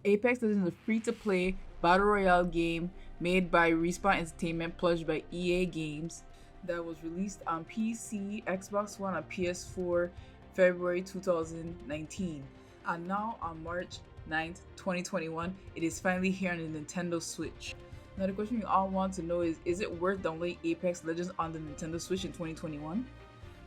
Apex Legends is a free-to-play battle royale game made by Respawn Entertainment, published by EA Games, that was released on PC, Xbox One, and PS4 February 2019. And now on March 9th, 2021, it is finally here on the Nintendo Switch. Now the question you all want to know is it worth downloading Apex Legends on the Nintendo Switch in 2021?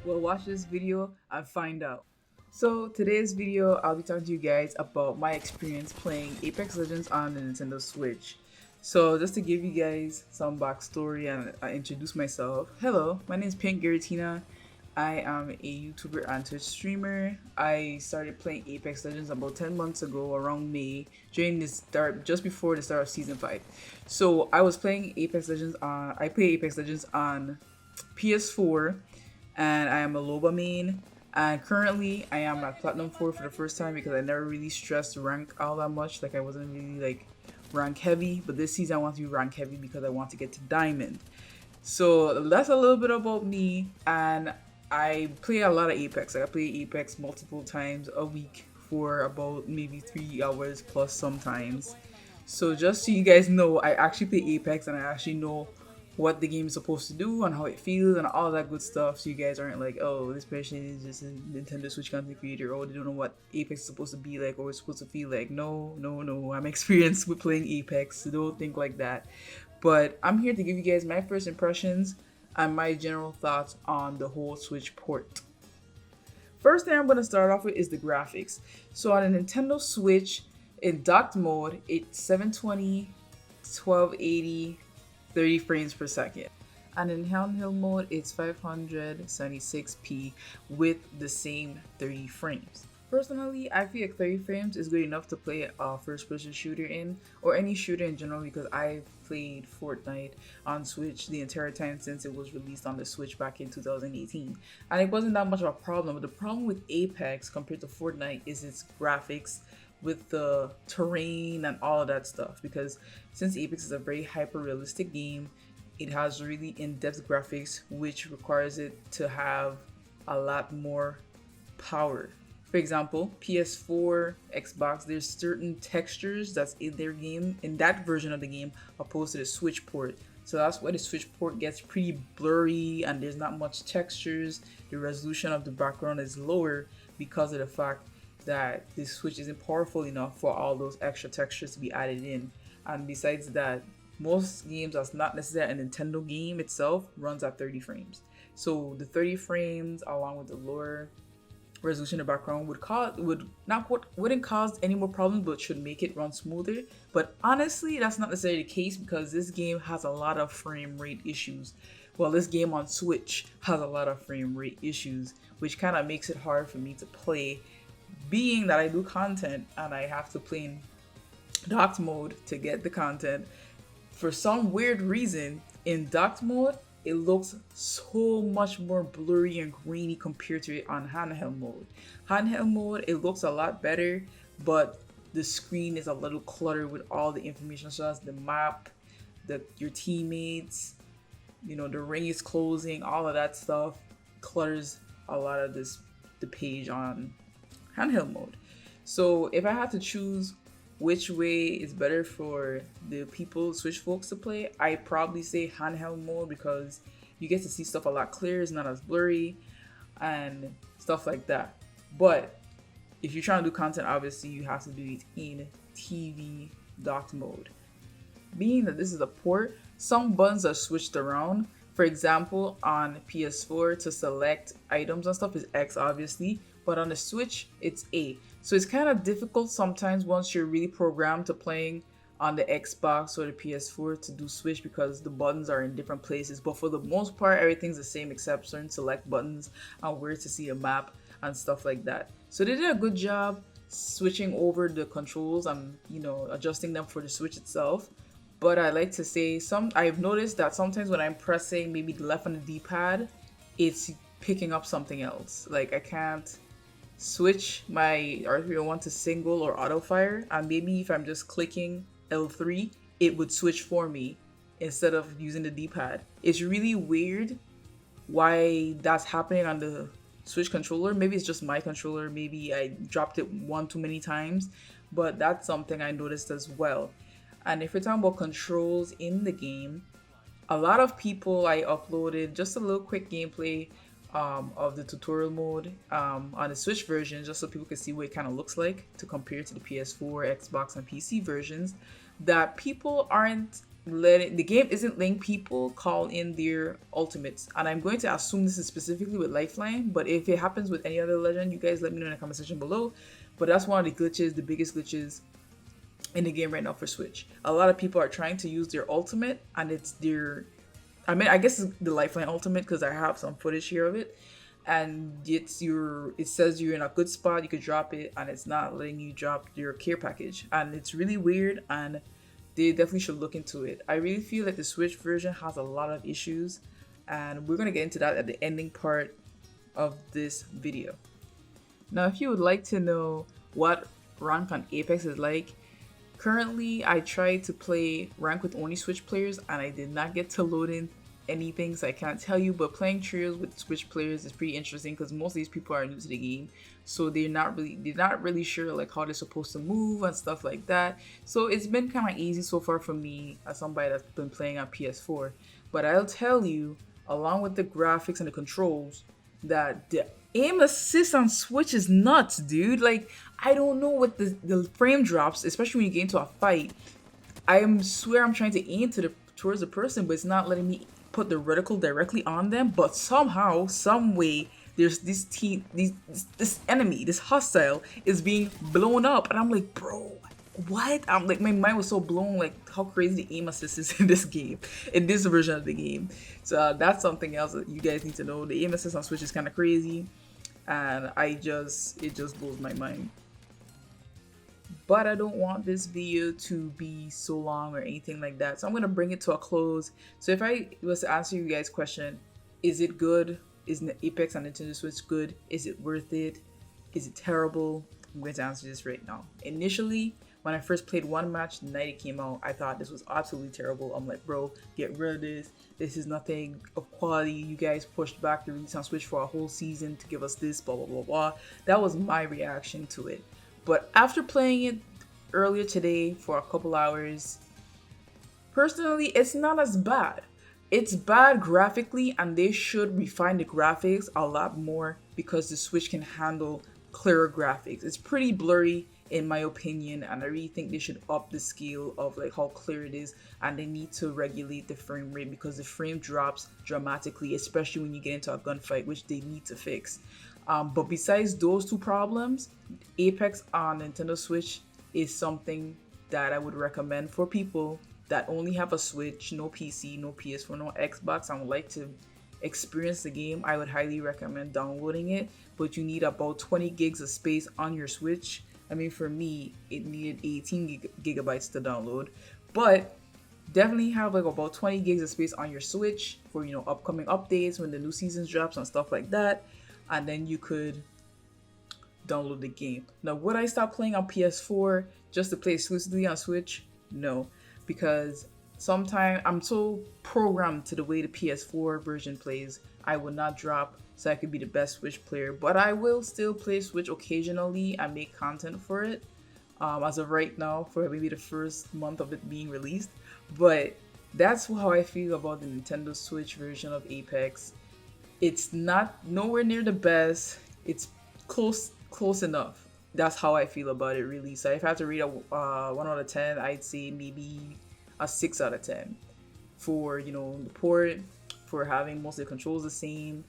Well, watch this video and find out. So today's video, I'll be talking to you guys about my experience playing Apex Legends on the Nintendo Switch. So just to give you guys some backstory and introduce myself. Hello, my name is Pink Giratina. I am a YouTuber and Twitch streamer. I started playing Apex Legends about 10 months ago around May, during the start, just before the start of Season 5. So I was playing Apex Legends I play Apex Legends on PS4, and I am a Loba main. And currently, I am at Platinum 4 for the first time because I never really stressed rank all that much. Like, I wasn't really like rank heavy, but this season I want to be rank heavy because I want to get to Diamond. So that's a little bit about me, and I play a lot of Apex. Like, I play Apex multiple times a week for about maybe 3 hours plus sometimes. So just so you guys know, I actually play Apex and I actually know what the game is supposed to do and how it feels and all that good stuff, so you guys aren't like, oh, this person is just a Nintendo Switch content creator, oh, they don't know what Apex is supposed to be like or it's supposed to feel like. No, I'm experienced with playing Apex, so don't think like that. But I'm here to give you guys my first impressions and my general thoughts on the whole Switch port. First thing I'm going to start off with is the graphics. So on a Nintendo Switch, in docked mode, it's 720, 1280, 30 frames per second. And in handheld mode, it's 576p with the same 30 frames. Personally, I feel like 30 frames is good enough to play a first person shooter in, or any shooter in general, because I've played Fortnite on Switch the entire time since it was released on the Switch back in 2018. And it wasn't that much of a problem. But the problem with Apex compared to Fortnite is its graphics, with the terrain and all of that stuff, because since Apex is a very hyper realistic game, it has really in-depth graphics, which requires it to have a lot more power. For example, PS4, Xbox, there's certain textures that's in their game, in that version of the game, opposed to the Switch port. So that's why the Switch port gets pretty blurry and there's not much textures. The resolution of the background is lower because of the fact that the Switch isn't powerful enough for all those extra textures to be added in. And besides that, most games that's not necessarily a Nintendo game itself runs at 30 frames. So the 30 frames along with the lower resolution in the background wouldn't cause any more problems, but should make it run smoother. But honestly, that's not necessarily the case because this game has a lot of frame rate issues. Well, this game on Switch has a lot of frame rate issues, which kind of makes it hard for me to play, being that I do content and I have to play in docked mode to get the content. For some weird reason, in docked mode, it looks so much more blurry and grainy compared to it on handheld mode. Handheld mode, it looks a lot better, but the screen is a little cluttered with all the information, such as the map, your teammates, the ring is closing, all of that stuff clutters a lot of the page on handheld mode. So if I had to choose which way is better for the Switch folks to play, I probably say handheld mode because you get to see stuff a lot clearer, it's not as blurry and stuff like that. But if you're trying to do content, obviously you have to do it in TV docked mode. Being that this is a port, some buttons are switched around. For example, on PS4 to select items and stuff is X obviously, but on the Switch it's A. So it's kind of difficult sometimes once you're really programmed to playing on the Xbox or the PS4 to do Switch because the buttons are in different places. But for the most part, everything's the same except certain select buttons and where to see a map and stuff like that. So they did a good job switching over the controls and adjusting them for the Switch itself. But I like to say I've noticed that sometimes when I'm pressing maybe the left on the D-pad, it's picking up something else. Like I can't switch my R301 to single or auto fire, and maybe if I'm just clicking L3, it would switch for me instead of using the D-pad. It's really weird why that's happening on the Switch controller. Maybe it's just my controller, maybe I dropped it one too many times, but that's something I noticed as well. And if we're talking about controls in the game, a lot of people, I uploaded just a little quick gameplay of the tutorial mode on the Switch version, just so people can see what it kind of looks like to compare to the PS4, Xbox, and PC versions. That people aren't letting, the game isn't letting people call in their ultimates. And I'm going to assume this is specifically with Lifeline, but if it happens with any other legend, you guys let me know in the comment section below. But that's one of the glitches, the biggest glitches in the game right now for Switch. A lot of people are trying to use their ultimate, and it's their, I mean, I guess it's the Lifeline ultimate because I have some footage here of it, and it's your, it says you're in a good spot, you could drop it, and it's not letting you drop your care package, and it's really weird, and they definitely should look into it. I really feel like the Switch version has a lot of issues, and we're gonna get into that at the ending part of this video. Now, if you would like to know what rank on Apex is like, currently I tried to play rank with only Switch players and I did not get to load in anything, so I can't tell you, but playing trios with Switch players is pretty interesting because most of these people are new to the game, so they're not really sure like how they're supposed to move and stuff like that. So it's been kind of easy so far for me as somebody that's been playing on PS4. But I'll tell you, along with the graphics and the controls, that the aim assist on Switch is nuts, dude. Like, I don't know what the frame drops, especially when you get into a fight. I swear I'm trying to aim towards the person, but it's not letting me put the reticle directly on them. But somehow, some way, there's this enemy, this hostile is being blown up, and I'm like, bro, what? I'm like, my mind was so blown, like how crazy the aim assist is in this game, in this version of the game. So that's something else that you guys need to know. The aim assist on Switch is kind of crazy, and it just blows my mind. But I don't want this video to be so long or anything like that, so I'm gonna bring it to a close. So if I was to answer you guys' question, is it good? Is Apex on Nintendo Switch good? Is it worth it? Is it terrible? I'm going to answer this right now. Initially, when I first played one match the night it came out, I thought this was absolutely terrible. I'm like, bro, get rid of this. This is nothing of quality. You guys pushed back the release on Switch for a whole season to give us this, blah, blah, blah, blah. That was my reaction to it. But after playing it earlier today for a couple hours, personally, it's not as bad. It's bad graphically, and they should refine the graphics a lot more because the Switch can handle clearer graphics. It's pretty blurry in my opinion, and I really think they should up the scale of like how clear it is, and they need to regulate the frame rate because the frame drops dramatically, especially when you get into a gunfight, which they need to fix. But besides those two problems, Apex on Nintendo Switch is something that I would recommend for people that only have a Switch, no PC, no PS4, no Xbox, and would like to experience the game. I would highly recommend downloading it, but you need about 20 gigs of space on your Switch. I mean, for me, it needed 18 gigabytes to download, but definitely have like about 20 gigs of space on your Switch for, you know, upcoming updates when the new seasons drops and stuff like that, and then you could download the game. Now, would I stop playing on PS4 just to play exclusively on Switch? No, because sometimes I'm so programmed to the way the PS4 version plays, I would not drop so I could be the best Switch player, but I will still play Switch occasionally and make content for it, as of right now, for maybe the first month of it being released. But that's how I feel about the Nintendo Switch version of Apex. It's not nowhere near the best. It's close enough. That's how I feel about it, really. So if I had to rate a 1 out of 10, I'd say maybe a 6 out of 10 for, you know, the port, for having most of the controls the same,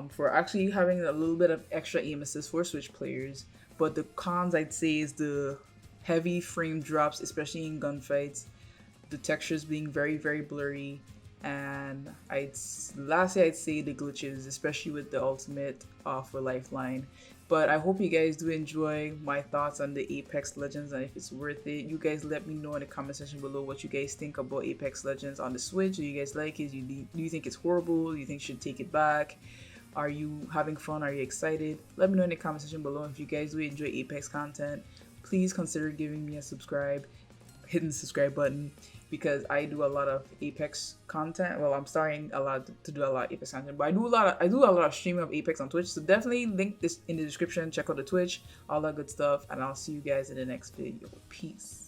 for actually having a little bit of extra aim assist for Switch players. But the cons, I'd say, is the heavy frame drops, especially in gunfights, the textures being very, very blurry, and lastly I'd say the glitches, especially with the ultimate for Lifeline. But I hope you guys do enjoy my thoughts on the Apex Legends and if it's worth it. You guys let me know in the comment section below what you guys think about Apex Legends on the Switch. Do you guys like it? Do you think it's horrible? Do you think you should take it back? Are you having fun? Are you excited? Let me know in the comment section below. If you guys do enjoy Apex content, please consider giving me a subscribe, hitting the subscribe button, because I do a lot of Apex content. Well, I'm starting to do a lot of Apex content, but I do a lot of streaming of Apex on Twitch. So definitely link this in the description. Check out the Twitch, all that good stuff, and I'll see you guys in the next video. Peace.